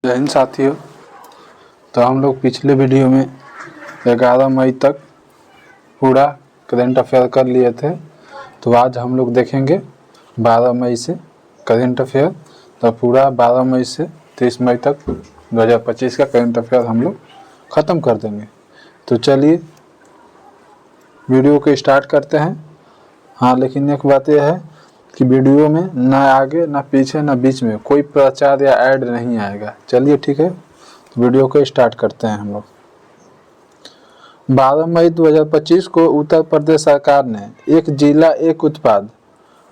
जय हिंद साथियों। तो हम लोग पिछले वीडियो में 11 मई तक पूरा करेंट अफेयर कर लिए थे। तो आज हम लोग देखेंगे 12 मई से करेंट अफेयर। तो पूरा 12 मई से 30 मई तक 2025 का करेंट अफेयर हम लोग ख़त्म कर देंगे। तो चलिए वीडियो को स्टार्ट करते हैं। हाँ, लेकिन एक बात यह है कि वीडियो में ना आगे ना पीछे ना बीच में कोई प्रचार या ऐड नहीं आएगा। चलिए ठीक है, तो वीडियो को स्टार्ट करते हैं हम लोग। 12 मई 2025 को उत्तर प्रदेश सरकार ने एक जिला एक उत्पाद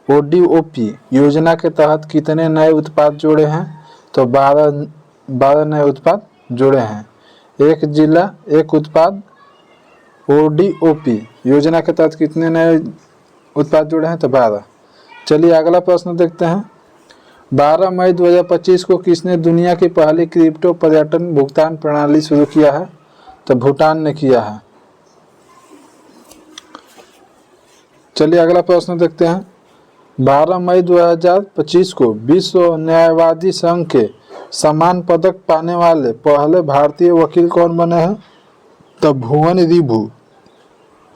ODOP योजना के तहत कितने नए उत्पाद जोड़े हैं? तो 12 नए उत्पाद जोड़े हैं। एक जिला एक उत्पाद ODOP योजना के तहत कितने नए उत्पाद जुड़े हैं? तो 12। चलिए अगला प्रश्न देखते हैं। 12 मई 2025 को किसने दुनिया की पहली क्रिप्टो पर्यटन भुगतान प्रणाली शुरू किया है? तो भूटान ने किया है। चलिए अगला प्रश्न देखते हैं। 12 मई 2025 को विश्व न्यायवादी संघ के सम्मान पदक पाने वाले पहले भारतीय वकील कौन बने हैं? तो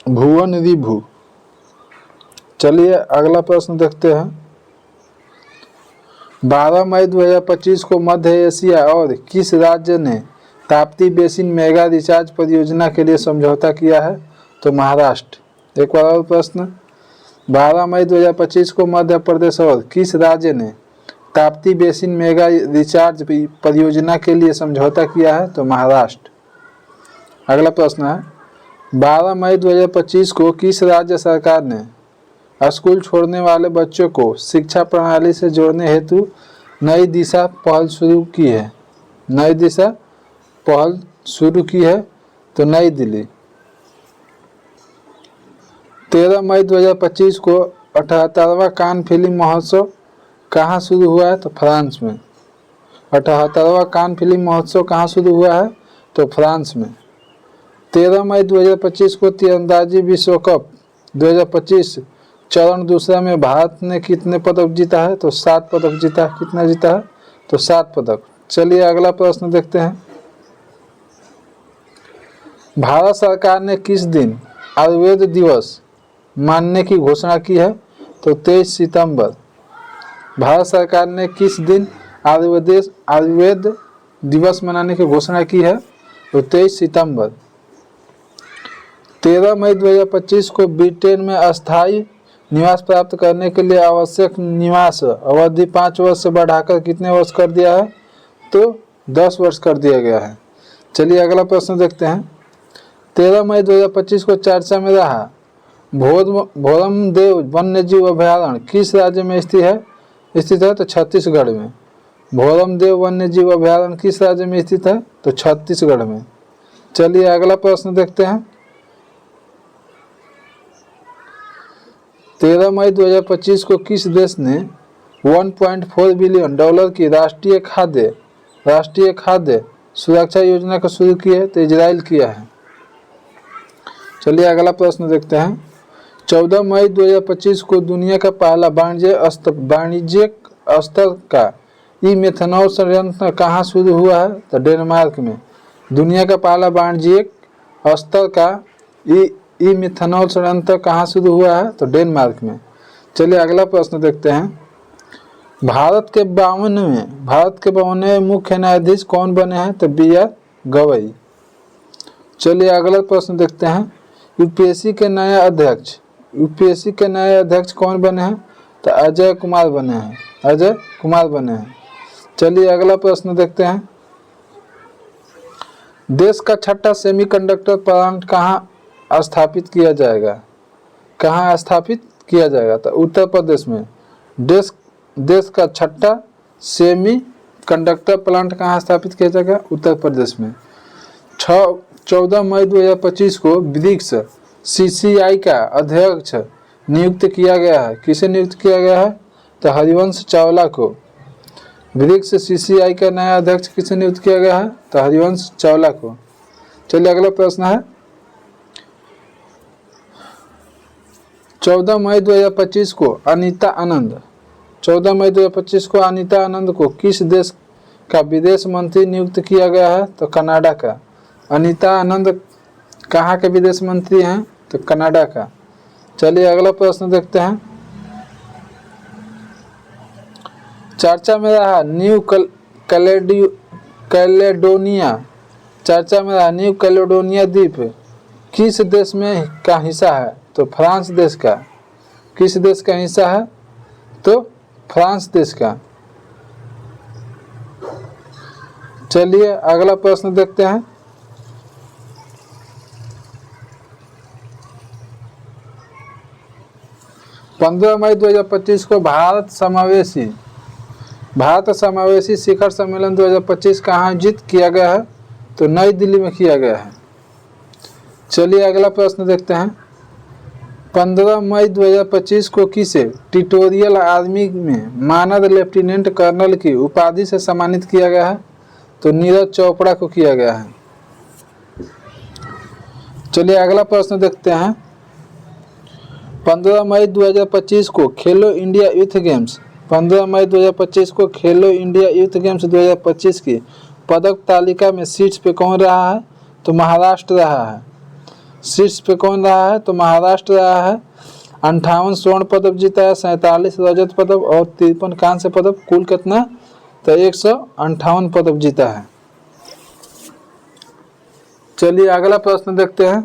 भुवन रिभु। चलिए अगला प्रश्न देखते हैं। 12 मई 2025 को मध्य एशिया और किस राज्य ने ताप्ती बेसिन मेगा रिचार्ज परियोजना के लिए समझौता किया है? तो महाराष्ट्र। एक बार और प्रश्न। 12 मई 2025 को मध्य प्रदेश और किस राज्य ने ताप्ती बेसिन मेगा रिचार्ज परियोजना के लिए समझौता किया है? तो महाराष्ट्र। अगला प्रश्न है। 12 मई 2025 को किस राज्य सरकार ने स्कूल छोड़ने वाले बच्चों को शिक्षा प्रणाली से जोड़ने हेतु नई दिशा पहल शुरू की है? नई दिशा पहल शुरू की है तो नई दिल्ली। 13 मई 2025 को 78वां कान फिल्म महोत्सव कहाँ शुरू हुआ है? तो फ्रांस में। 78वां कान फिल्म महोत्सव कहाँ शुरू हुआ है? तो फ्रांस में। 13 मई 2025 को तीरंदाजी विश्व कप 2025 चरण दूसरा में भारत ने कितने पदक जीता है? तो 7 पदक जीता है। कितना जीता है? तो 7 पदक। चलिए अगला प्रश्न देखते हैं। भारत सरकार ने किस दिन आयुर्वेद दिवस मानने की घोषणा की है? तो 23 सितंबर। भारत सरकार ने किस दिन आयुर्वेद दिवस मनाने की घोषणा की है? तो 23 सितंबर। 13 मई 2025 को ब्रिटेन में अस्थायी निवास प्राप्त करने के लिए आवश्यक निवास अवधि 5 वर्ष से बढ़ाकर कितने वर्ष कर दिया है? तो 10 वर्ष कर दिया गया है। चलिए अगला प्रश्न देखते हैं। 13 मई 2025 को चर्चा में रहा भोरमदेव वन्यजीव अभयारण्य किस राज्य में स्थित है? तो छत्तीसगढ़ में। भोरमदेव वन्यजीव अभयारण्य किस राज्य में स्थित है? तो छत्तीसगढ़ में। चलिए अगला प्रश्न देखते हैं। 13 मई 2025 को किस देश ने $1.4 बिलियन की राष्ट्रीय खाद्य सुरक्षा योजना को शुरू की है? तो इजराइल किया है। चलिए अगला प्रश्न देखते हैं। 14 मई 2025 को दुनिया का पहला वाणिज्यिक स्तर का ई-मेथनॉल संयंत्र कहाँ शुरू हुआ है? तो डेनमार्क में। दुनिया का पहला वाणिज्यिक स्तर का ई-मेथनॉल संयंत्र कहाँ शुरू हुआ है? तो डेनमार्क में। चलिए अगला प्रश्न देखते हैं। भारत के 52वें मुख्य न्यायाधीश कौन बने हैं? तो BR गवई। चलिए अगला प्रश्न देखते हैं। यूपीएससी के नए अध्यक्ष कौन बने हैं? तो अजय कुमार बने हैं। चलिए अगला प्रश्न देखते हैं। देश का 6ठा सेमीकंडक्टर प्लांट कहाँ स्थापित किया जाएगा? तो उत्तर प्रदेश में। देश का 6ठा सेमी कंडक्टर प्लांट कहाँ स्थापित किया जाएगा? उत्तर प्रदेश में। 14 मई 2025 को ब्रिक्स CCI का अध्यक्ष नियुक्त किया गया है। किसे नियुक्त किया गया है? तो हरिवंश चावला को। ब्रिक्स CCI का नया अध्यक्ष किसे नियुक्त किया गया है? तो हरिवंश चावला को। चलिए अगला प्रश्न है। 14 मई 2025 को अनीता आनंद को किस देश का विदेश मंत्री नियुक्त किया गया है? तो कनाडा का। अनीता आनंद कहाँ के विदेश मंत्री हैं? तो कनाडा का। चलिए अगला प्रश्न देखते हैं। चर्चा में रहा न्यू कैलेडोनिया, चर्चा में रहा न्यू कैलेडोनिया द्वीप किस देश में का हिस्सा है? तो फ्रांस देश का। किस देश का हिस्सा है? तो फ्रांस देश का। चलिए अगला प्रश्न देखते हैं। पंद्रह मई 2025 को भारत समावेशी शिखर सम्मेलन 2025 कहाँ आयोजित किया गया है? तो नई दिल्ली में किया गया है। चलिए अगला प्रश्न देखते हैं। 15 मई 2025 को किसे टिटोरियल आर्मी में मानद लेफ्टिनेंट कर्नल की उपाधि से सम्मानित किया गया है? तो नीरज चोपड़ा को किया गया है। चलिए अगला प्रश्न देखते हैं। 15 मई 2025 को खेलो इंडिया यूथ गेम्स 15 मई 2025 को खेलो इंडिया यूथ गेम्स 2025 की पदक तालिका में शीर्ष पे कौन रहा है? तो महाराष्ट्र रहा है। शीर्ष पे कौन रहा है? तो महाराष्ट्र रहा है। 58 स्वर्ण पदक जीता है, 47 रजत पदक और 53 कांस्य पदक, कुल कितना? तो 158 पदक जीता है। चलिए अगला प्रश्न देखते हैं।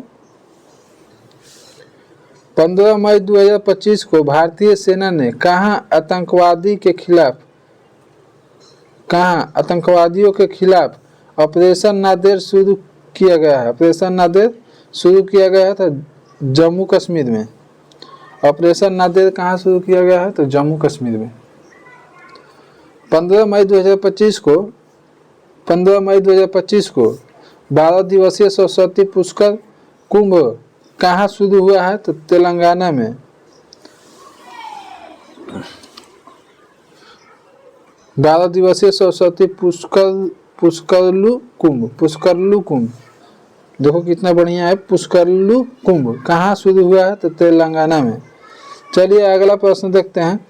15 मई 2025 को भारतीय सेना ने कहाँ आतंकवादियों के खिलाफ ऑपरेशन नादेर शुरू किया गया है? ऑपरेशन नादेर शुरू किया गया है तो जम्मू कश्मीर में। ऑपरेशन नादेर कहाँ शुरू किया गया है? तो जम्मू कश्मीर में। 15 मई 2025 को 12 दिवसीय सरस्वती पुष्कर कुंभ कहाँ शुरू हुआ है? तो तेलंगाना में। 12 दिवसीय सरस्वती पुष्करलू कुंभ देखो कितना बढ़िया है। पुष्करलू कुंभ कहाँ शुरू हुआ है? तो तेलंगाना में। चलिए अगला प्रश्न देखते हैं।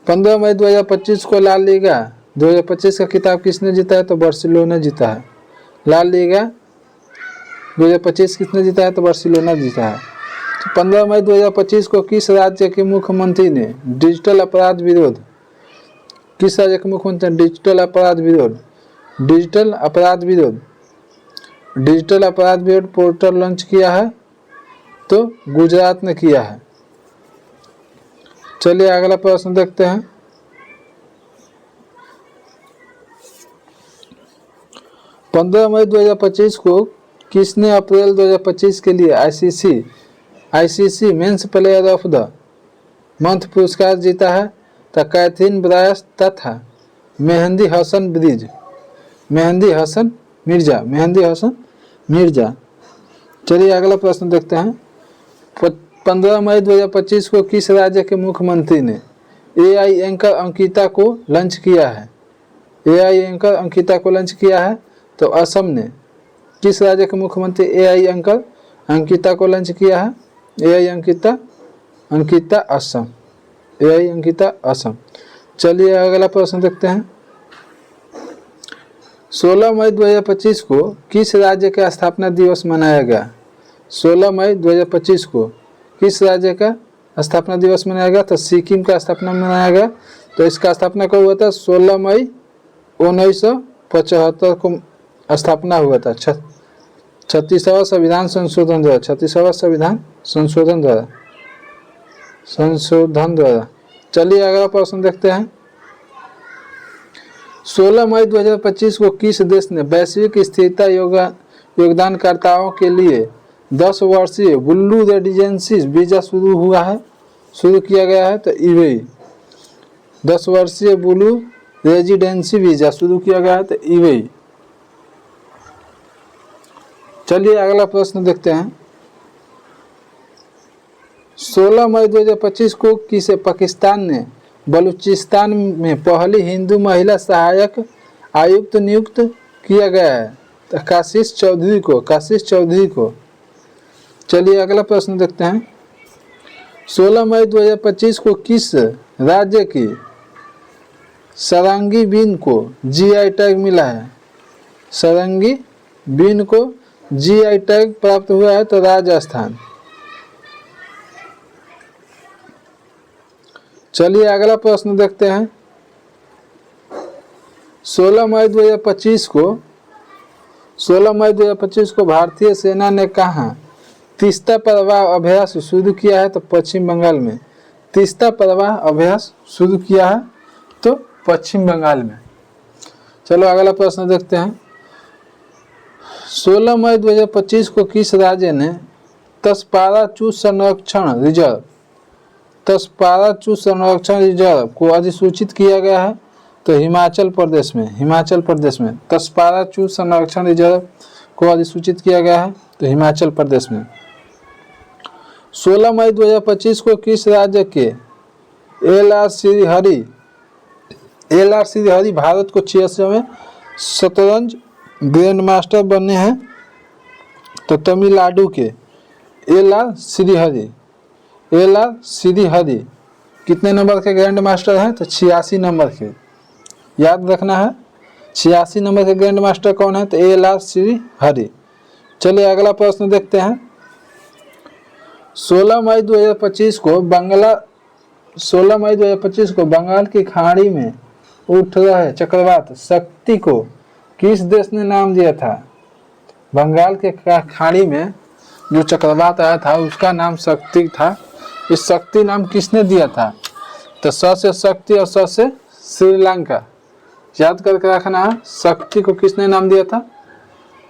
15 मई 2025 को लाल लीगा 2025 का खिताब किसने जीता है? तो बार्सिलोना जीता है। लाल लीगा 2025 किसने जीता है? तो बार्सिलोना जीता है। तो 15 मई 2025 को किस राज्य के मुख्यमंत्री ने डिजिटल अपराध विरोध पोर्टल लॉन्च किया है? तो गुजरात ने किया है। चलिए अगला प्रश्न देखते हैं। 15 मई 2025 को किसने अप्रैल 2025 के लिए ICC men's player of the month पुरस्कार जीता है? तो कैथरीन ब्रायस तथा मेहंदी हसन मिर्जा। चलिए अगला प्रश्न देखते हैं। 15 मई 2025 को किस राज्य के मुख्यमंत्री ने एआई एंकर अंकिता को लॉन्च किया है? तो असम ने। किस राज्य के मुख्यमंत्री एआई एंकर अंकिता को लॉन्च किया है? एआई अंकिता असम। चलिए अगला प्रश्न देखते हैं। 16 मई 2025 को किस राज्य का स्थापना दिवस मनाया गया? 16 मई 2025 को किस राज्य का स्थापना दिवस मनाया गया? तो सिक्किम का स्थापना मनाया गया। तो इसका स्थापना कब हुआ था? 16 मई 1975 को स्थापना हुआ था। 36वां संविधान संशोधन द्वारा। चलिए अगला प्रश्न देखते हैं। 16 मई 2025 को किस देश ने वैश्विक स्थिरता योगदानकर्ताओं के लिए 10 वर्षीय ब्लू रेजिडेंसी वीजा शुरू किया गया है? तो यूएई। 10 वर्षीय ब्लू रेजिडेंसी वीजा शुरू किया गया है? तो यूएई। चलिए अगला प्रश्न देखते हैं। 16 मई 2025 को किसे पाकिस्तान ने बलूचिस्तान में पहली हिंदू महिला सहायक आयुक्त नियुक्त किया गया है? तो काशिश चौधरी को। चलिए अगला प्रश्न देखते हैं। 16 मई 2025 को किस राज्य की सारंगी बीन को जीआई टैग मिला है, सारंगी बीन को जीआई टैग प्राप्त हुआ है तो राजस्थान। चलिए अगला प्रश्न देखते हैं। 16 मई 2025 को भारतीय सेना ने कहाँ तीस्ता प्रवाह अभ्यास शुरू किया है तो पश्चिम बंगाल में। तीस्ता प्रवाह अभ्यास शुरू किया है तो पश्चिम बंगाल में। चलो अगला प्रश्न देखते हैं। 16 मई 2025 को किस राज्य ने तसपारा चूज संरक्षण रिजर्व को अधिसूचित किया गया है तो हिमाचल प्रदेश में तसपारा चूज संरक्षण रिजर्व को अधिसूचित किया गया है तो हिमाचल प्रदेश में। 16 मई 2025 को किस राज्य के एल.आर. श्रीहरि भारत को 66वें शतरंज ग्रैंड मास्टर बने हैं तो तमिलनाडु के एल.आर. श्रीहरि कितने नंबर के ग्रैंड मास्टर हैं तो 86 नंबर के, याद रखना है 86 नंबर के ग्रैंड मास्टर कौन है तो एल.आर. श्रीहरि। चलिए अगला प्रश्न देखते हैं। 16 मई 2025 को बंगाल की खाड़ी में उठ रहे चक्रवात शक्ति को किस देश ने नाम दिया था। बंगाल के खाड़ी में जो चक्रवात आया था उसका नाम शक्ति था। इस शक्ति नाम किसने दिया था तो स से शक्ति और स से श्रीलंका, याद करके रखना है। शक्ति को किसने नाम दिया था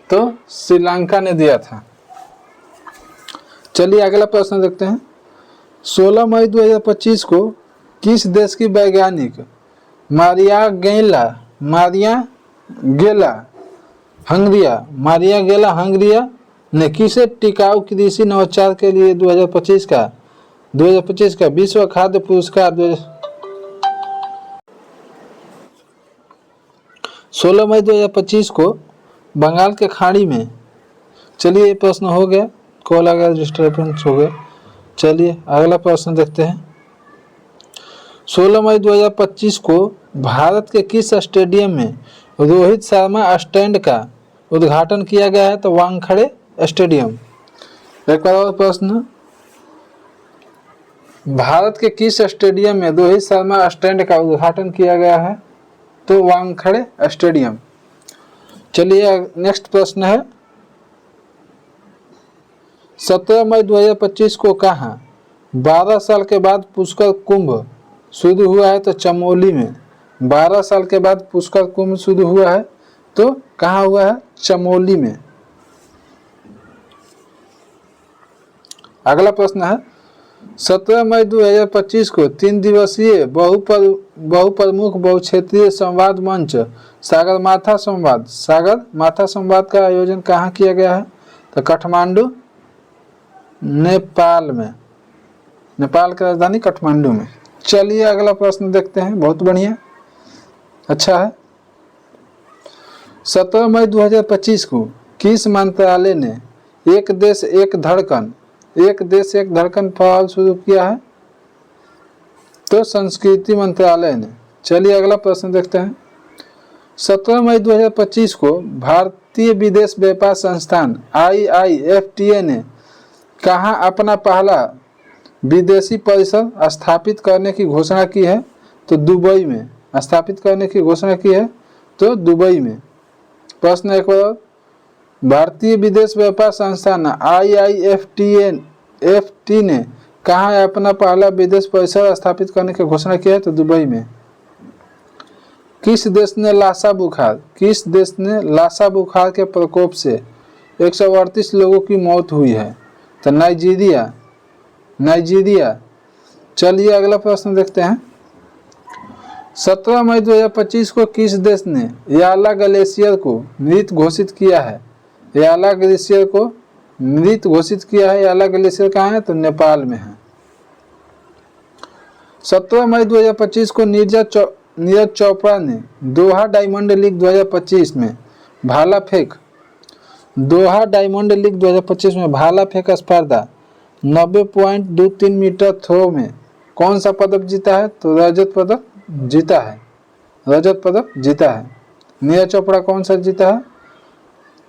तो श्रीलंका ने दिया था। चलिए अगला प्रश्न देखते हैं। 16 मई 2025 को किस देश की वैज्ञानिक मारिया गेला हंगरिया ने किसे टिकाऊ कृषि नवाचार के लिए 2025 का विश्व खाद्य पुरस्कार 16 मई 2025 को बंगाल के खाड़ी में। चलिए ये प्रश्न हो गया, कॉल आ गया, डिस्टर्बेंस हो गया। चलिए अगला प्रश्न देखते हैं। 16 मई 2025 को भारत के किस स्टेडियम में रोहित शर्मा स्टैंड का उद्घाटन किया गया है तो वानखेड़े स्टेडियम। एक बार और प्रश्न, भारत के किस स्टेडियम में रोहित शर्मा स्टैंड का उद्घाटन किया गया है तो वानखेड़े स्टेडियम। चलिए नेक्स्ट प्रश्न है। 17 मई 2025 को कहाँ 12 साल के बाद पुष्कर कुंभ शुरू हुआ है तो चमोली में। 12 साल के बाद पुष्कर कुंभ शुरू हुआ है तो कहाँ हुआ है चमोली में। अगला प्रश्न है। 17 मई 2025 को 3 दिवसीय बहुप्रमुख बहुक्षेत्रीय संवाद मंच सागरमाथा संवाद का आयोजन कहाँ किया गया है तो काठमांडू नेपाल में, नेपाल की राजधानी काठमांडू में। चलिए अगला प्रश्न देखते हैं, बहुत बढ़िया, अच्छा है। 17 मई 2025 को किस मंत्रालय ने एक देश एक धड़कन पहल शुरू किया है तो संस्कृति मंत्रालय ने। चलिए अगला प्रश्न देखते हैं। 17 मई 2025 को भारतीय विदेश व्यापार संस्थान IIFTA ने कहाँ अपना पहला विदेशी परिसर स्थापित करने की घोषणा की है तो दुबई में स्थापित करने की घोषणा की है तो दुबई में। प्रश्न एक बार, भारतीय विदेश व्यापार संस्थान IIFTA ने कहाँ अपना पहला विदेश परिसर स्थापित करने की घोषणा की है तो दुबई में। किस देश ने लासा बुखार के प्रकोप से 138 लोगों की मौत हुई है तो नाइजीरिया। चलिए अगला प्रश्न देखते हैं। 17 मई 2025 को किस देश ने याला ग्लेशियर को मृत घोषित किया है। याला ग्लेशियर कहाँ है तो नेपाल में है। 17 मई 2025 को नीरज चोपड़ा ने दोहा डायमंड लीग 2025 में भाला फेंक स्पर्धा 90.23 मीटर थ्रो में कौन सा पदक जीता है तो रजत पदक जीता है। रजत पदक जीता है। नीरज चोपड़ा कौन सा जीता है?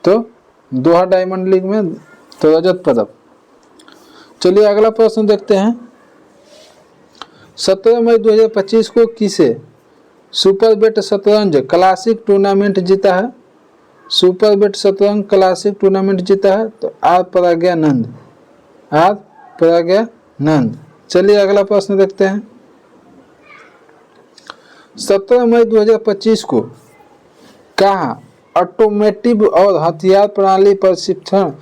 तो दोहा डायमंड लीग में तो रजत पदक। चलिए अगला प्रश्न देखते हैं। 17 मई 2025 को किसे सुपर बेट शतरंज क्लासिक टूर्नामेंट जीता है? सुपर बेट शतरंज क्लासिक टूर्नामेंट जीता है तो आर प्रज्ञानंद, आर प्रज्ञानंद। चलिए अगला प्रश्न देखते हैं। 17 मई 2025 को कहाँ ऑटोमेटिव और हथियार प्रणाली परीक्षण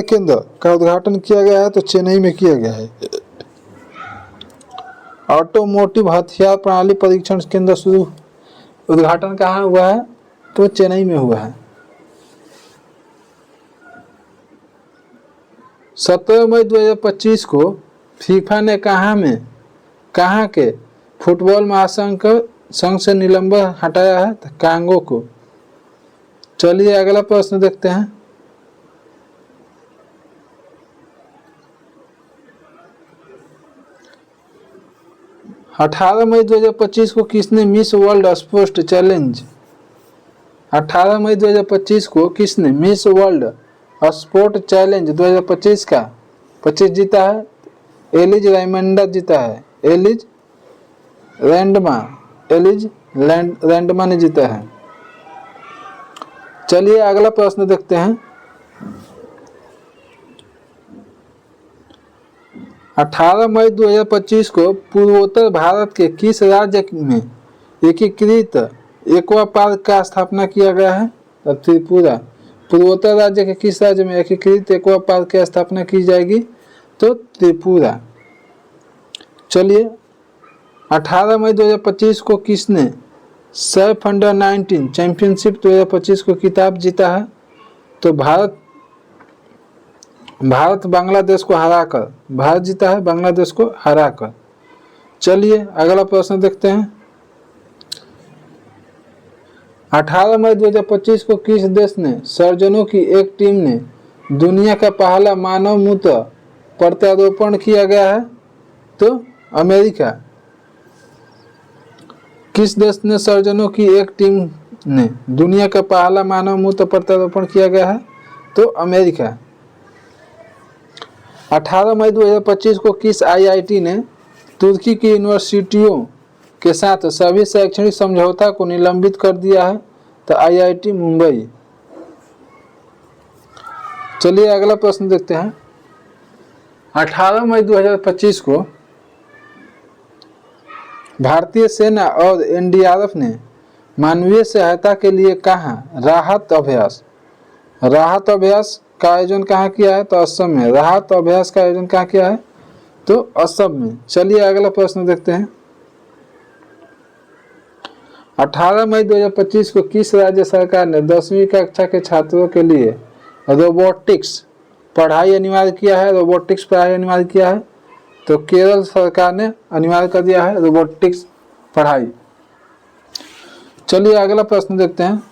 केंद्र का उद्घाटन किया गया है? तो चेन्नई में किया गया है। ऑटोमोटिव हथियार प्रणाली परीक्षण केंद्र शुरू उद्घाटन कहाँ हुआ है? तो चेन्नई में हुआ है। 17 मई 2025 को फीफा ने कहाँ के फुटबॉल महासंघ संघ से निलंबन हटाया है? तो कांगो को। चलिए अगला प्रश्न देखते हैं। 18 मई 2025 को किसने मिस वर्ल्ड स्पोर्ट्स चैलेंज 18 मई 2025 को किसने मिस वर्ल्ड स्पोर्ट चैलेंज 2025 का 25 जीता है? एलिज रैंडमा जीता है। एलिज रैंडमा ने जीता है। चलिए अगला प्रश्न देखते हैं। 18 मई 2025 को पूर्वोत्तर भारत के किस राज्य में एकीकृत एक्वा पार्क का स्थापना किया गया है? तो त्रिपुरा। पूर्वोत्तर राज्य के किस राज्य में एकीकृत एक्वा पार्क की स्थापना की जाएगी? तो त्रिपुरा। चलिए 18 मई 2025 को किसने सैफ अंडर 19 चैंपियनशिप 2025 को खिताब जीता है? तो भारत बांग्लादेश को हराकर भारत जीता है, बांग्लादेश को हराकर। चलिए अगला प्रश्न देखते हैं। 18 मई 2025 को किस देश ने सर्जनों की एक टीम ने दुनिया का पहला मानव मूत्र प्रत्यारोपण किया गया है? तो अमेरिका। किस देश ने सर्जनों की एक टीम ने दुनिया का पहला मानव मूत्र प्रत्यारोपण किया गया है? तो अमेरिका। 18 मई 2025 को किस आईआईटी ने तुर्की की यूनिवर्सिटियों के साथ सभी शैक्षणिक समझौता को निलंबित कर दिया है? तो आईआईटी मुंबई। चलिए अगला प्रश्न देखते हैं। 18 मई 2025 को भारतीय सेना और एनडीआरएफ ने मानवीय सहायता के लिए कहाँ राहत अभ्यास का आयोजन कहाँ किया है? तो असम में। राहत अभ्यास का आयोजन कहाँ किया है? तो असम में। चलिए अगला प्रश्न देखते हैं। 18 मई 2025 को किस राज्य सरकार ने 10वीं कक्षा के छात्रों के लिए रोबोटिक्स पढ़ाई अनिवार्य किया है? रोबोटिक्स पढ़ाई अनिवार्य किया है? तो केरल सरकार ने अनिवार्य कर दिया है रोबोटिक्स पढ़ाई। चलिए अगला प्रश्न देखते हैं।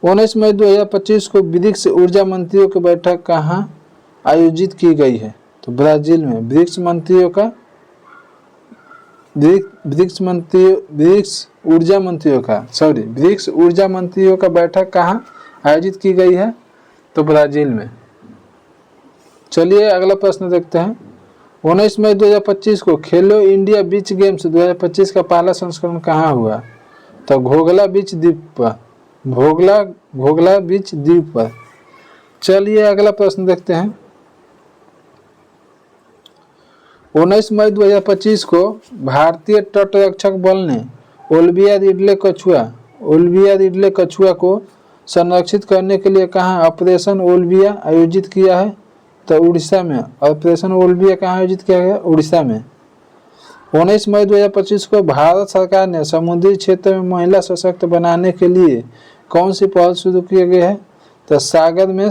19 मई 2025 को ब्रिक्स ऊर्जा मंत्रियों की बैठक कहाँ आयोजित की गई है? तो ब्राजील में। ब्रिक्स ऊर्जा मंत्रियों का बैठक कहाँ आयोजित की गई है? तो ब्राजील में। चलिए अगला प्रश्न देखते हैं। 19 मई 2025 को खेलो इंडिया बीच गेम्स 2025 का पहला संस्करण कहाँ हुआ? तो घोघला बीच द्वीप पर। चलिए अगला प्रश्न देखते हैं। 19 मई 2025 को भारतीय तटरक्षक बल ने ओलिविया रिडले कछुआ को संरक्षित करने के लिए कहाँ ऑपरेशन ओलिविया आयोजित किया है? तो उड़ीसा में। ऑपरेशन ओलिविया कहाँ आयोजित किया गया? उड़ीसा में। 19 मई 2025 को भारत सरकार ने समुद्री क्षेत्र में महिला सशक्त बनाने के लिए कौन सी पहल शुरू की गई है? तो सागर में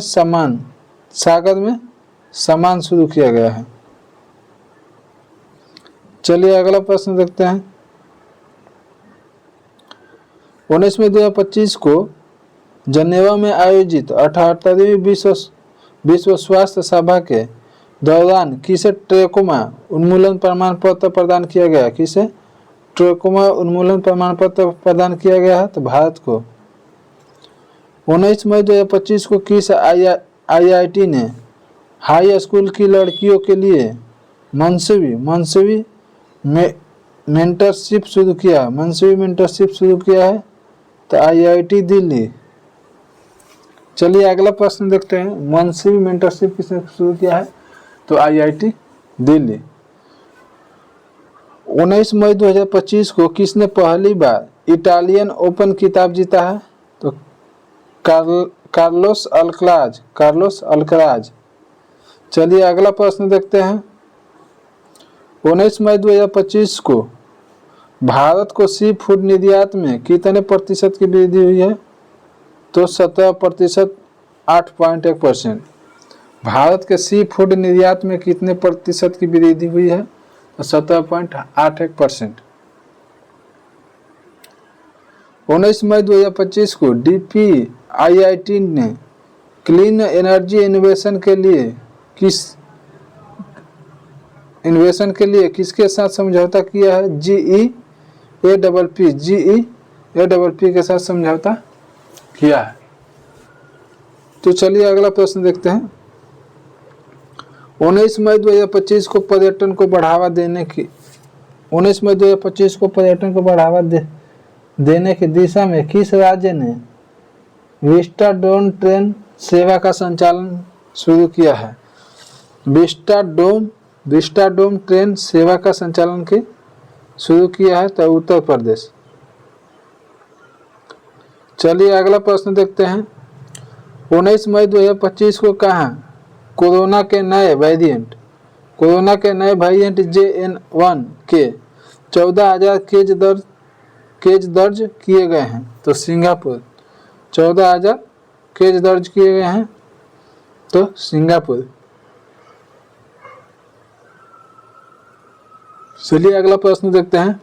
समान शुरू किया गया है। चलिए अगला प्रश्न देखते हैं। 19 मई 2025 को जनेवा में आयोजित 78वीं विश्व स्वास्थ्य सभा के दौरान किसे ट्रैकोमा उन्मूलन प्रमाण पत्र प्रदान किया गया? किसे? ट्रकोमा उन्मूलन प्रमाण पत्र प्रदान किया गया है? तो भारत को। 19 मई 2025 को किस IIT ने हाई स्कूल की लड़कियों के लिए मनसवी मेंटरशिप शुरू किया है? मनसवी मेंटरशिप शुरू किया है तो IIT दिल्ली। चलिए अगला प्रश्न देखते हैं, मनसवी मेंटरशिप किसने शुरू किया है? तो IIT दिल्ली। 19 मई 2025 को किसने पहली बार इटालियन ओपन खिताब जीता है? तो कार्लोस अल्कराज। चलिए अगला प्रश्न देखते हैं, 19 मई 2025 को भारत को सी फूड निर्यात में कितने प्रतिशत की वृद्धि हुई है? तो 17%, 8.1%। भारत के सी फूड निर्यात में कितने प्रतिशत की वृद्धि हुई है? तो 17.81%। 19 मई 2025 को DPIIT ने क्लीन एनर्जी इनोवेशन के लिए किसके साथ समझौता किया है? GEAPP के साथ समझौता किया है। तो चलिए अगला प्रश्न देखते हैं, 19 मई 2025 को पर्यटन को बढ़ावा देने की दिशा में किस राज्य ने विस्टाडोम ट्रेन सेवा का संचालन शुरू किया है? विस्टाडोम ट्रेन सेवा का संचालन शुरू किया है तो उत्तर प्रदेश। चलिए अगला प्रश्न देखते हैं, 19 मई 2025 को कहाँ कोरोना के नए वेरिएंट JN1 के 14,000 केस दर्ज किए गए हैं? तो सिंगापुर। 14,000 केस दर्ज किए गए हैं तो सिंगापुर। चलिए अगला प्रश्न देखते हैं,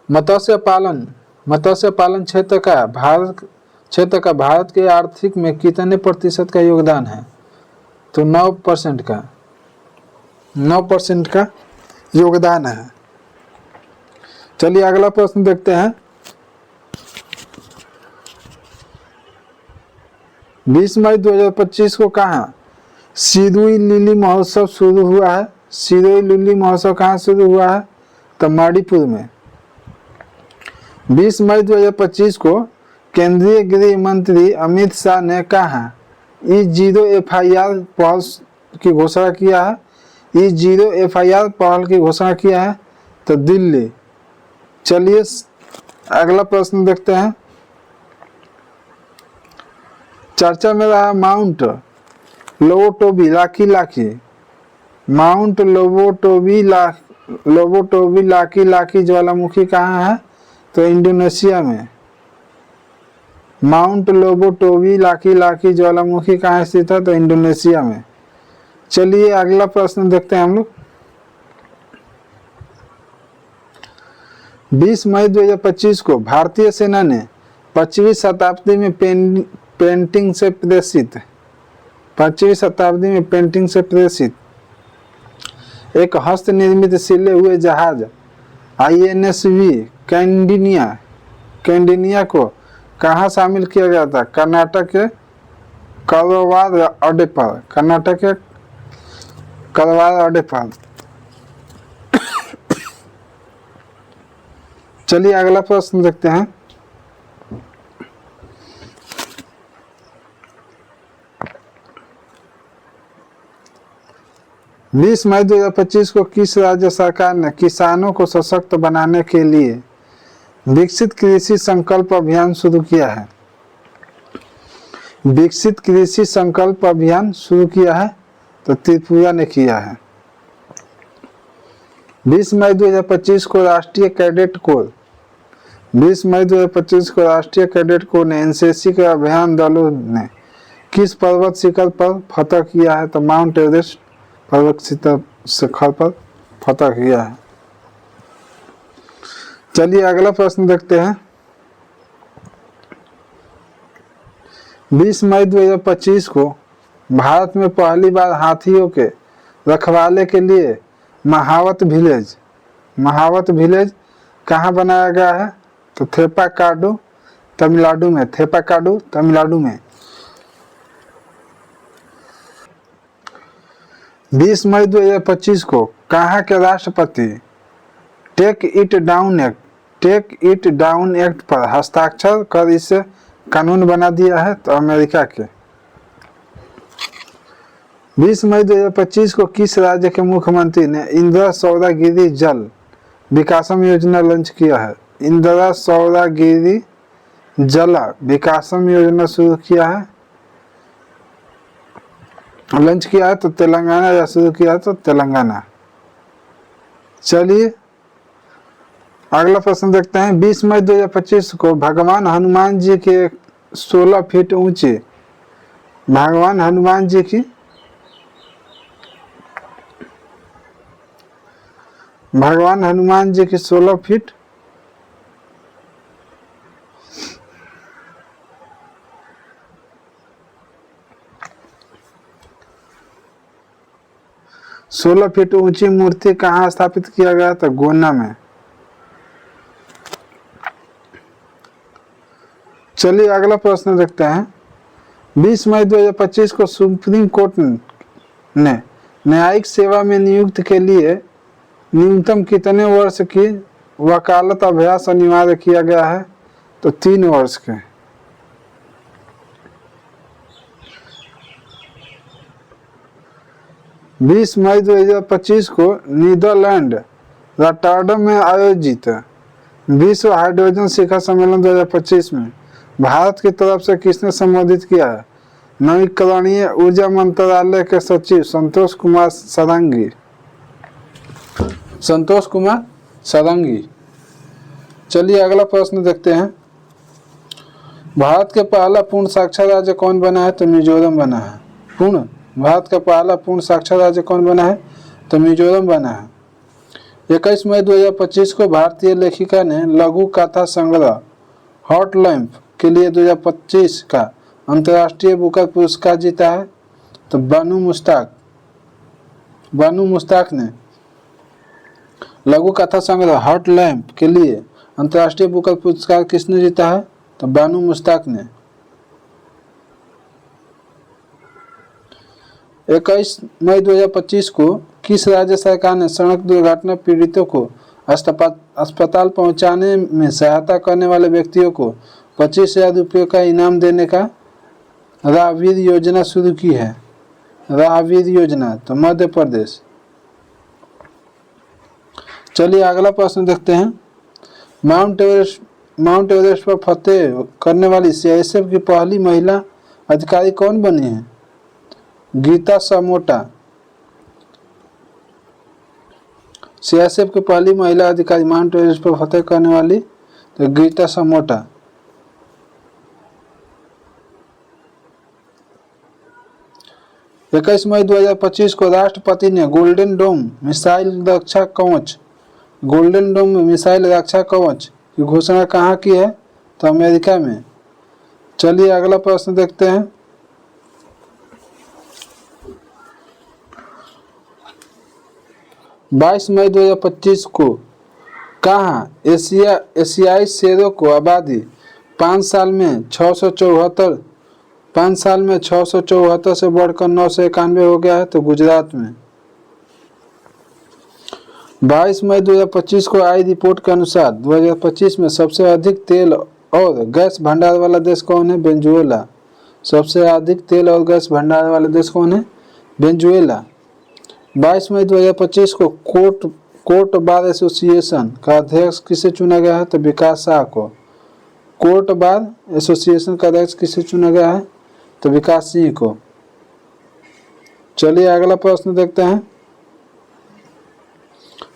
मत्स्य पालन क्षेत्र का भारत के आर्थिक में कितने प्रतिशत का योगदान है? तो 9% का योगदान है। चलिए अगला प्रश्न देखते हैं, 20 मई 2025 को कहाँ सिरोही लिली महोत्सव शुरू हुआ है? सिरोही लिली महोत्सव कहाँ शुरू हुआ है? तो मणिपुर में। 20 मई 2025 को केंद्रीय गृह मंत्री अमित शाह ने कहा E0 FIR पहल की घोषणा किया है? E0 FIR पहल की घोषणा किया है तो दिल्ली। चलिए अगला प्रश्न देखते हैं, चर्चा में रहा माउंट लोबोटोबी लाकी ज्वालामुखी कहाँ है? तो इंडोनेशिया में। माउंट लोबोटोबी लाकी ज्वालामुखी कहाँ स्थित है? तो इंडोनेशिया में। चलिए अगला प्रश्न देखते हैं हम लोग, 20 मई 2025 को भारतीय सेना ने 25वीं शताब्दी में पेंटिंग से प्रेषित एक हस्त निर्मित सिले हुए जहाज INSV कैंडिनिया को कहाँ शामिल किया गया था? कर्नाटक के करवार अड्डे पर। चलिए अगला प्रश्न देखते हैं, 20 मई 2025 को किस राज्य सरकार ने किसानों को सशक्त बनाने के लिए विकसित कृषि संकल्प अभियान शुरू किया है? विकसित कृषि संकल्प अभियान शुरू किया है तो त्रिपुरा ने किया है। 20 मई 2025 को राष्ट्रीय कैडेट कोर ने NCC के अभियान दलों ने किस पर्वत शिखर पर फतह किया है? तो माउंट एवरेस्ट पर्वत शिखर पर फतह किया है। चलिए अगला प्रश्न देखते हैं, 20 मई 2025 को भारत में पहली बार हाथियों के रखवाले के लिए महावत विलेज महावत विलेज कहाँ बनाया गया है? तो थेपाकाडु तमिलनाडु में, थेपाकाडु तमिलनाडु में। 20 मई 2025 को कहाँ के राष्ट्रपति टेक इट डाउन एक्ट पर हस्ताक्षर कर इसे कानून बना दिया है? तो अमेरिका के। 20 मई 2025 को किस राज्य के मुख्यमंत्री ने इंदिरा सौदागिरी जल विकासम योजना लॉन्च किया है? इंदिरा सौदागिरी जल विकासम योजना शुरू किया है, लॉन्च किया है तो तेलंगाना, या शुरू किया है तो तेलंगाना। चलिए अगला प्रश्न देखते हैं। 20 मई 2025 को भगवान हनुमान जी के 16 फीट ऊंचे, भगवान हनुमान जी की 16 फीट ऊंची मूर्ति कहाँ स्थापित किया गया? था गोना में। चलिए अगला प्रश्न देखते हैं। 20 मई 2025 को सुप्रीम कोर्ट ने न्यायिक सेवा में नियुक्त के लिए न्यूनतम कितने वर्ष की वकालत अभ्यास अनिवार्य किया गया है? तो 3 वर्ष के। 20 मई 2025 को नीदरलैंड रॉटरडम में आयोजित विश्व हाइड्रोजन शिखर सम्मेलन 2025 में भारत की तरफ से किसने संबोधित किया है? नवीकरणीय ऊर्जा मंत्रालय के सचिव संतोष कुमार सारंगी। चलिए अगला प्रश्न देखते हैं। भारत के पहला पूर्ण साक्षर राज्य कौन बना है? तो मिजोरम बना है। भारत का पहला पूर्ण साक्षर राज्य कौन बना है? तो मिजोरम बना है। 21 मई 2025 को भारतीय लेखिका ने लघु कथा संग्रह हॉट लैंप के लिए 2025 का अंतर्राष्ट्रीय बुकर पुरस्कार जीता है? तो बानू मुश्ताक ने लघु कथा संग्रह हॉट लैंप के लिए अंतर्राष्ट्रीय बुकर पुरस्कार किसने जीता है? तो बानू मुश्ताक ने। 21 मई 2025 को किस राज्य सरकार ने सड़क दुर्घटना पीड़ितों को अस्पताल पहुंचाने में सहायता करने वाले व्यक्तियों को 25,000 रुपये का इनाम देने का राहवीर योजना शुरू की है? राहवीर योजना तो मध्य प्रदेश। चलिए अगला प्रश्न देखते हैं। माउंट एवरेस्ट पर फतेह करने वाली सीआईएसएफ की पहली महिला अधिकारी कौन बनी है? गीता समोटा। सीआईएसएफ की पहली महिला अधिकारी माउंट एवरेस्ट पर फतेह करने वाली तो गीता समोटा। 21 मई 2025 को राष्ट्रपति ने गोल्डन डोम मिसाइल रक्षा कवच की घोषणा कहाँ की है? तो अमेरिका में। चलिए अगला प्रश्न देखते हैं। 22 मई 2025 को कहाँ एशियाई शेरों को आबादी 5 साल में 674 से बढ़कर 991 हो गया है? तो गुजरात में। 22 मई 2025 को आई रिपोर्ट के अनुसार 2025 में सबसे अधिक तेल और गैस भंडार वाला देश कौन है? वेनेजुएला। सबसे अधिक तेल और गैस भंडार वाला देश कौन है? वेनेजुएला। 22 मई 2025 को कोर्ट बार एसोसिएशन का अध्यक्ष किसे चुना गया है? तो विकास शाह को। कोर्ट बार एसोसिएशन का अध्यक्ष किसे चुना गया है? तो विकास सिंह को। चलिए अगला प्रश्न देखते हैं।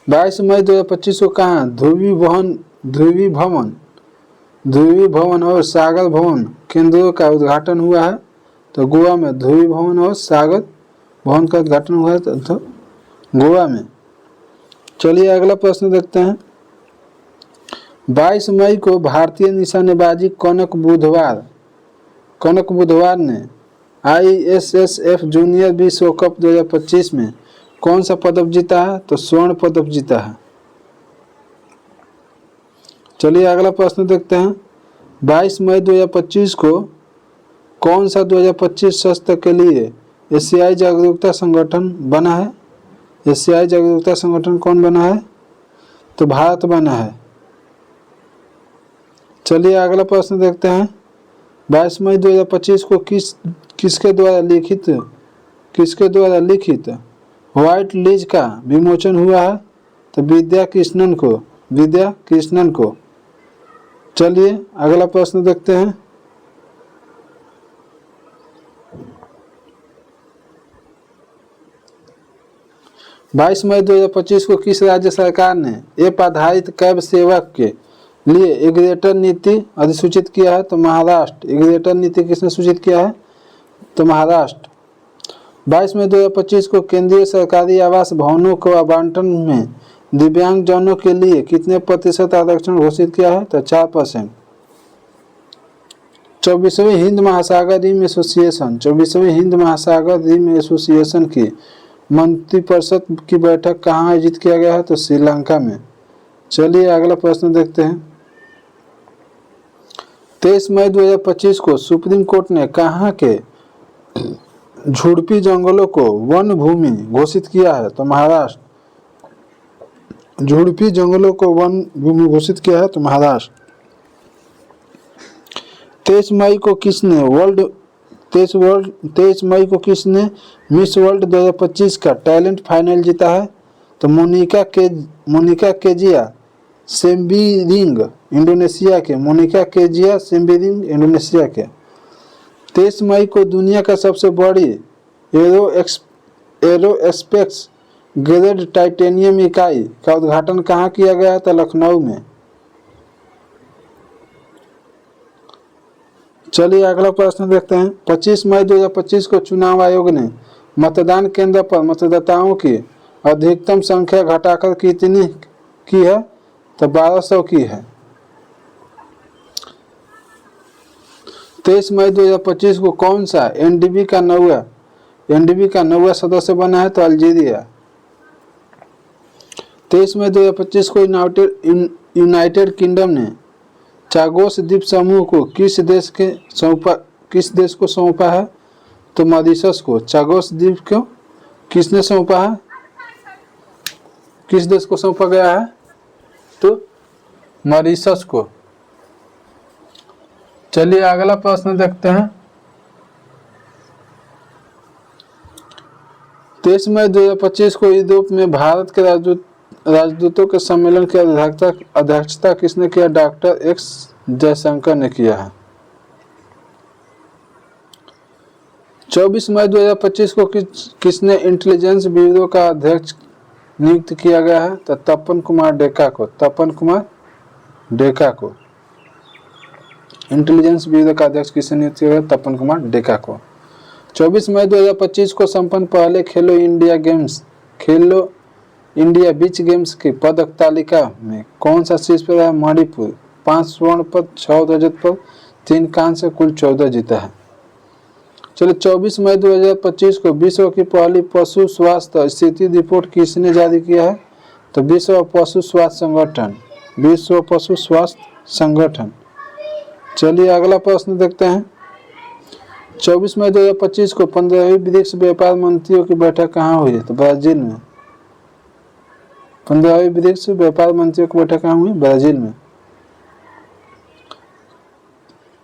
22 मई 2025 को कहाँ ध्रुवी भवन और सागर भवन केंद्रों का उद्घाटन हुआ है? तो गोवा में। ध्रुवी भवन और सागर भवन का उद्घाटन हुआ है तो गोवा में। चलिए अगला प्रश्न देखते हैं। 22 मई को भारतीय निशानेबाजी कनक बुधवार ने ISSF जूनियर विश्व कप 2025 में कौन सा पदक जीता है? तो स्वर्ण पदक जीता है। चलिए अगला प्रश्न देखते हैं। 22 मई 2025 को कौन सा 2025 स्वास्थ्य के लिए एशियाई जागरूकता संगठन बना है? एशियाई जागरूकता संगठन कौन बना है? तो भारत बना है। चलिए अगला प्रश्न देखते हैं। 22 मई 2025 को किसके द्वारा लिखित व्हाइट लीज का विमोचन हुआ है? तो विद्या कृष्णन को। चलिए अगला प्रश्न देखते हैं। 22 मई 2025 को किस राज्य सरकार ने ऐप आधारित कैब सेवक के लिए एग्रीगेटर नीति अधिसूचित किया है? तो महाराष्ट्र। एग्रीगेटर नीति किसने सूचित किया है? तो महाराष्ट्र। 22 मई 2025 को केंद्रीय सरकारी आवास भवनों को आवंटन में दिव्यांगजनों के लिए कितने प्रतिशत आरक्षण घोषित किया है? तो 4%। 24वीं हिंद महासागर रिम एसोसिएशन की मंत्रिपरिषद की बैठक कहाँ आयोजित किया गया है? तो श्रीलंका में। चलिए अगला प्रश्न देखते हैं। 23 मई 2025 को सुप्रीम कोर्ट ने कहाँ के झुड़पी जंगलों को वन भूमि घोषित किया है? तो महाराष्ट्र। झुड़पी जंगलों को वन भूमि घोषित किया है तो महाराष्ट्र। 23 मई को किसने मिस वर्ल्ड 2025 का टैलेंट फाइनल जीता है? तो मोनिका केजिया सेम्बिरिंग इंडोनेशिया के। 23 मई को दुनिया का सबसे बड़ी एरोस्पेस ग्रेड टाइटेनियम इकाई का उद्घाटन कहाँ किया गया था? लखनऊ में। चलिए अगला प्रश्न देखते हैं। 25 मई 2025 को चुनाव आयोग ने मतदान केंद्र पर मतदाताओं की अधिकतम संख्या घटाकर कितनी की है? तो 1200 की है। 23 मई 2025 को कौन सा एनडीबी का नौवां सदस्य बना है? तो अल्जीरिया। 23 मई 2025 को यूनाइटेड किंगडम ने चागोस द्वीप समूह को किस देश को सौंपा है? तो मॉरिशस को। चागोस द्वीप को किसने सौंपा है? किस देश को सौंपा गया है? तो मॉरिशस को। चलिए अगला प्रश्न देखते हैं। 23 मई 2025 को यूरोप में भारत के राजदूतों के सम्मेलन की अध्यक्षता किसने किया? डॉक्टर एक्स जयशंकर ने किया है। 24 मई 2025 को किसने इंटेलिजेंस ब्यूरो का अध्यक्ष नियुक्त किया गया है? तो तपन कुमार डेका को। इंटेलिजेंस ब्यूरो का अध्यक्ष किसने नियुक्त किया गया? तपन कुमार डेका को। 24 मई 2025 को संपन्न पहले खेलो इंडिया बीच गेम्स की पदक तालिका में कौन सा शीर्ष पर है? मणिपुर। 5 स्वर्ण पद, 6 रजत पद, 3 कांस्य, कुल 14 जीता है। चलिए 24 मई 2025 को विश्व की पहली पशु स्वास्थ्य स्थिति रिपोर्ट किसने जारी किया है? तो विश्व पशु स्वास्थ्य संगठन। चलिए अगला प्रश्न देखते हैं। 24 मई 2025 को 15वीं ब्रिक्स व्यापार मंत्रियों की बैठक कहाँ हुई? तो ब्राजील में। 15वीं ब्रिक्स व्यापार मंत्रियों की बैठक कहाँ हुई? ब्राजील में।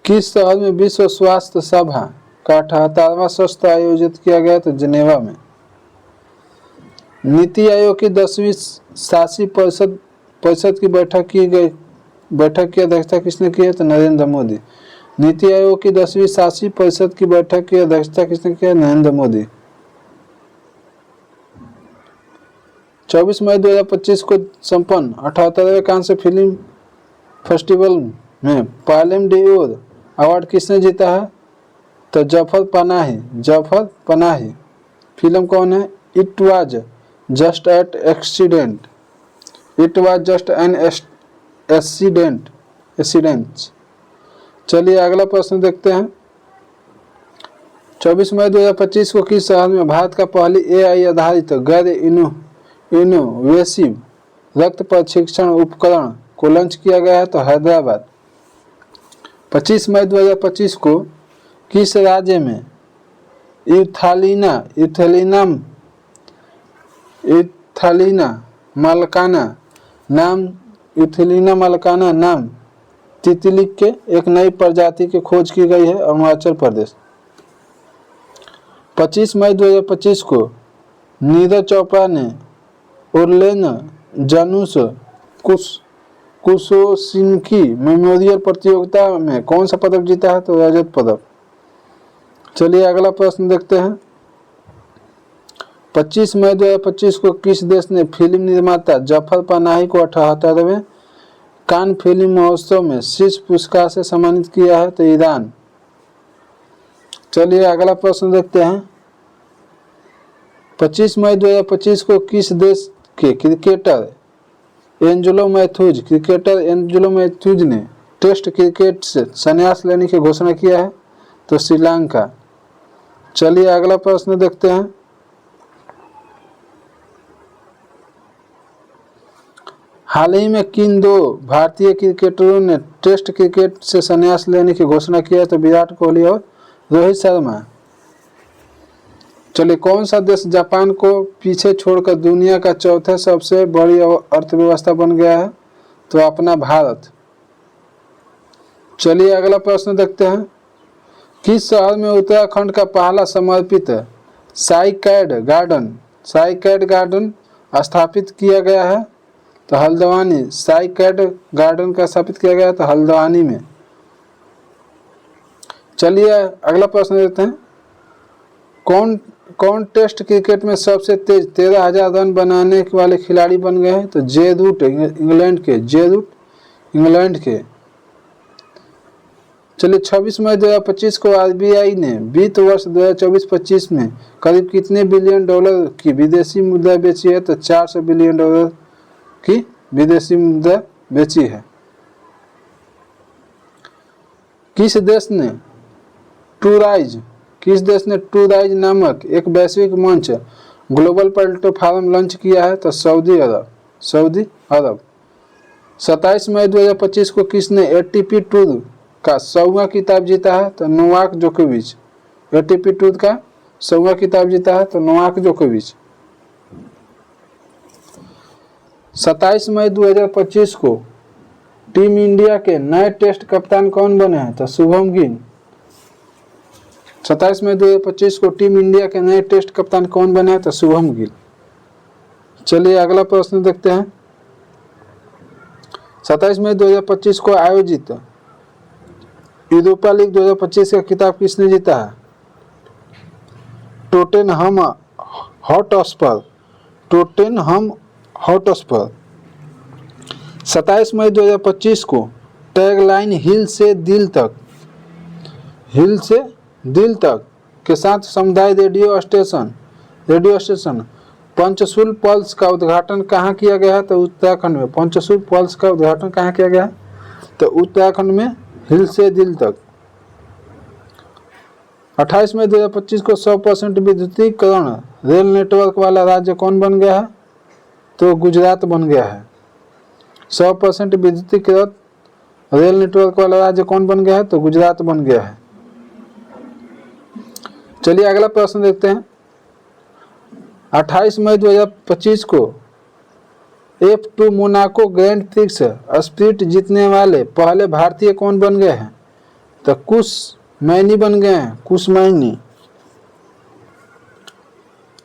किस शहर में विश्व स्वास्थ्य सभा का 78वां सत्र आयोजित किया गया? तो जिनेवा में। नीति आयोग की 10वीं शासी परिषद की बैठक की अध्यक्षता किसने की है? तो नरेंद्र मोदी। नीति आयोग की 10वीं शासी परिषद की बैठक की अध्यक्षता किसने की है? नरेंद्र मोदी। 24 मई 2025 को संपन्न 78वें कांस्य फिल्म फेस्टिवल में पालेम डियोर अवार्ड किसने जीता है? तो जफर पनाही। फिल्म कौन है? It was just an accident. चलिए अगला प्रश्न देखते हैं। 24 मई 2025 को किस शहर में भारत का पहली AI आधारित गैर इनोवेसिव रक्त परीक्षण उपकरण को लॉन्च किया गया है? तो हैदराबाद। 25 मई 2025 को किस राज्य में यूथेलिना मालकाना नाम तितली के एक नई प्रजाति की खोज की गई है? अरुणाचल प्रदेश। 25 मई 2025 को नीरज चोपड़ा ने ओरलेन जानुस कुशोसिंकी मेमोरियल प्रतियोगिता में कौन सा पदक जीता है? तो रजत पदक। चलिए अगला प्रश्न देखते हैं। 25 मई 2025 को किस देश ने फिल्म निर्माता जफर पनाही को 78वें कान फिल्म महोत्सव में शीर्ष पुरस्कार से सम्मानित किया है? तो ईरान। चलिए अगला प्रश्न देखते हैं। 25 मई 2025 को किस देश के क्रिकेटर एंजेलो मैथ्यूज ने टेस्ट क्रिकेट से संन्यास लेने की घोषणा किया है? तो श्रीलंका। चलिए अगला प्रश्न देखते हैं। हाल ही में किन दो भारतीय क्रिकेटरों ने टेस्ट क्रिकेट से संन्यास लेने की घोषणा किया है? तो विराट कोहली और रोहित शर्मा। चलिए कौन सा देश जापान को पीछे छोड़कर दुनिया का चौथा सबसे बड़ी अर्थव्यवस्था बन गया है? तो अपना भारत। चलिए अगला प्रश्न देखते हैं। किस शहर में उत्तराखंड का पहला समर्पित साइकैड गार्डन स्थापित किया गया है? तो हल्द्वानी। साइकैड गार्डन का स्थापित किया गया है तो हल्द्वानी में। चलिए अगला प्रश्न देखते हैं। कौन टेस्ट क्रिकेट में सबसे तेज 13,000 रन बनाने वाले खिलाड़ी बन गए हैं? तो जे रूट इंग्लैंड के। चलिए 26 मई 2025 को आरबीआई ने वित्त वर्ष 2024-25 में करीब कितने बिलियन डॉलर की विदेशी मुद्रा बेची है? तो 400 बिलियन डॉलर की विदेशी मुद्रा बेची है। किस देश ने टूराइज नामक एक वैश्विक मंच ग्लोबल प्लेटफॉर्म लॉन्च किया है? तो सऊदी अरब। 27 मई 2025 को किसने एटीपी टूर का 100वां खिताब जीता है? तो नोवाक जोकोविच। एटीपी टूर का 100वां खिताब जीता है तो नोवाक जोकोविच। 27 मई 2025 को टीम इंडिया के नए टेस्ट कप्तान कौन बने हैं? तो शुभम गिल। 27 मई 2025 को टीम इंडिया के नए टेस्ट कप्तान कौन बने हैं? तो शुभम गिल। चलिए अगला प्रश्न देखते हैं। 27 मई 2025 को आयोजित यूरोपा लीग 2025 का खिताब किसने जीता है? Tottenham Hotspur. 27 मई 2025 को टैगलाइन हिल से दिल तक के साथ समुदाय रेडियो स्टेशन पंचशूल पल्स का उद्घाटन कहाँ किया गया है? तो उत्तराखंड में। पंचशूल पल्स का उद्घाटन कहाँ किया गया है? तो उत्तराखंड में हिल से दिल तक। 28 मई 2025 को 100% विद्युतीकरण रेल नेटवर्क वाला राज्य कौन बन गया है? तो गुजरात बन गया है। 100% विद्युतीकृत रेल नेटवर्क वाला राज्य कौन बन गया है? तो गुजरात बन गया है। चलिए अगला प्रश्न देखते हैं। 28 मई 2025 को F2 Monaco grand prix sprint जीतने वाले पहले भारतीय कौन बन गए हैं? तो कुश मैनी बन गए हैं। कुश मैनी।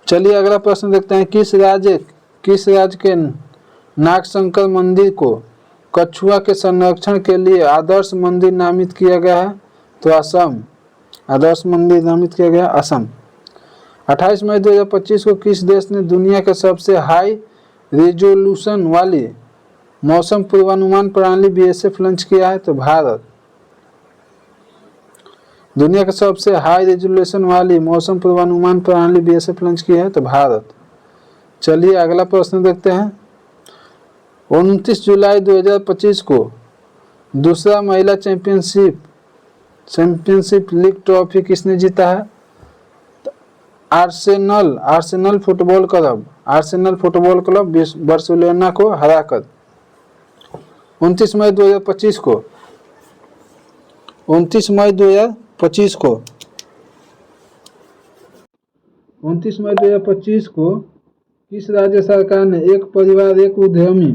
चलिए अगला प्रश्न देखते हैं। किस राज्य के नागशंकर मंदिर को कछुआ के संरक्षण के लिए आदर्श मंदिर नामित किया गया है? तो असम। आदर्श मंदिर नामित किया गया असम। 28 मई 2025 को किस देश ने दुनिया के सबसे हाई रिजोल्यूशन वाली मौसम पूर्वानुमान प्रणाली BSF लॉन्च किया है? तो भारत। दुनिया के सबसे हाई रिजोल्यूशन वाली मौसम पूर्वानुमान प्रणाली BSF लॉन्च किया है? तो भारत। चलिए अगला प्रश्न देखते हैं। 29 जुलाई 2025 को दूसरा महिला चैंपियनशिप लीग ट्रॉफी किसने जीता है? आर्सेनल फुटबॉल क्लब बार्सिलोना को हराकर। 29 मई 2025 को 29 मई 2025 को 29 मई 2025 को किस राज्य सरकार ने एक परिवार एक उद्यमी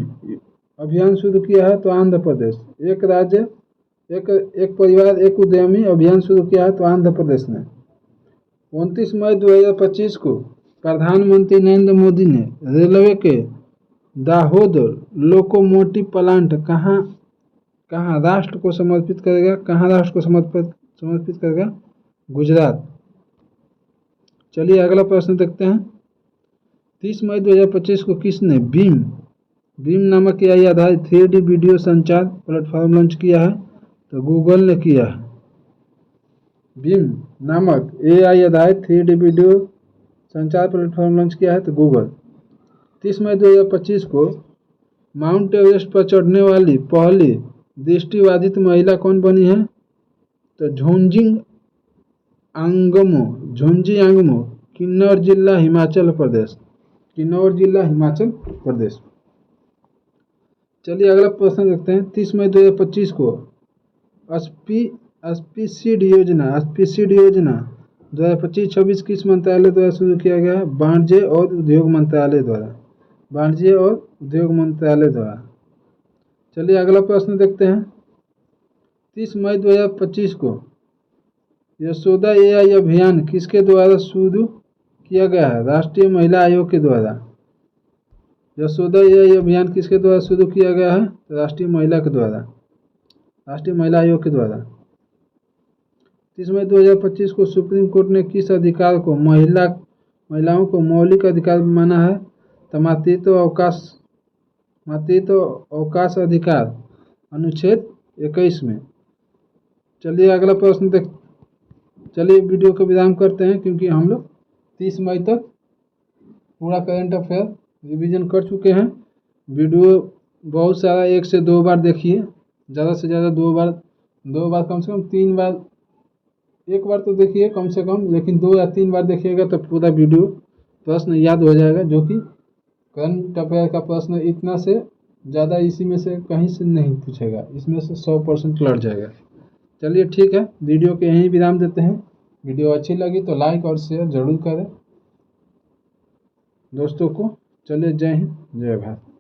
अभियान शुरू किया है? तो आंध्र प्रदेश। एक परिवार एक उद्यमी अभियान शुरू किया है तो आंध्र प्रदेश ने। 29 मई 2025 को प्रधानमंत्री नरेंद्र मोदी ने रेलवे के दाहोद लोकोमोटिव प्लांट कहाँ राष्ट्र को समर्पित करेगा? कहाँ राष्ट्र को समर्पित करेगा? गुजरात। चलिए अगला प्रश्न देखते हैं। 30 मई 2025 को किसने बीम नामक AI आधारित 3D वीडियो संचार प्लेटफॉर्म लॉन्च किया है? तो गूगल ने किया है। बीम नामक AI आधारित 3D वीडियो संचार प्लेटफॉर्म लॉन्च किया है तो गूगल। 30 मई 2025 को माउंट एवरेस्ट पर चढ़ने वाली पहली दृष्टिबाधित महिला कौन बनी है? तो झोंजी आंगमो, किन्नौर जिला हिमाचल प्रदेश। चलिए अगला प्रश्न देखते हैं। 30 मई 2025 को स्पीसीड योजना 2025-26 किस मंत्रालय द्वारा शुरू किया गया है? वाणिज्य और उद्योग मंत्रालय द्वारा। चलिए अगला प्रश्न देखते हैं। 30 मई 2025 को यशोदा AI अभियान किसके द्वारा शुरू किया गया है? राष्ट्रीय महिला आयोग के द्वारा। यशोदा AI अभियान किसके द्वारा शुरू किया गया है? राष्ट्रीय महिला आयोग के द्वारा। 30 मई 2025 को सुप्रीम कोर्ट ने किस अधिकार को महिलाओं को मौलिक अधिकार माना है? तो मातृत्व अवकाश अधिकार अनुच्छेद 21 में। चलिए अगला प्रश्न चलिए वीडियो को विराम करते हैं क्योंकि हम लोग 30 मई तक पूरा करंट अफेयर रिवीजन कर चुके हैं। वीडियो बहुत सारा 1 से 2 बार देखिए, ज़्यादा से ज़्यादा 2 बार कम से कम 3 बार, 1 बार तो देखिए कम से कम, लेकिन 2 या 3 बार देखिएगा तो पूरा वीडियो प्रश्न याद हो जाएगा, जो कि करंट अफेयर का प्रश्न इतना से ज़्यादा इसी में से कहीं से नहीं पूछेगा, इसमें से 100% लड़ जाएगा। चलिए ठीक है, वीडियो के यहीं विराम देते हैं। वीडियो अच्छी लगी तो लाइक और शेयर ज़रूर करें दोस्तों को। चलिए जय हिंद जय भारत।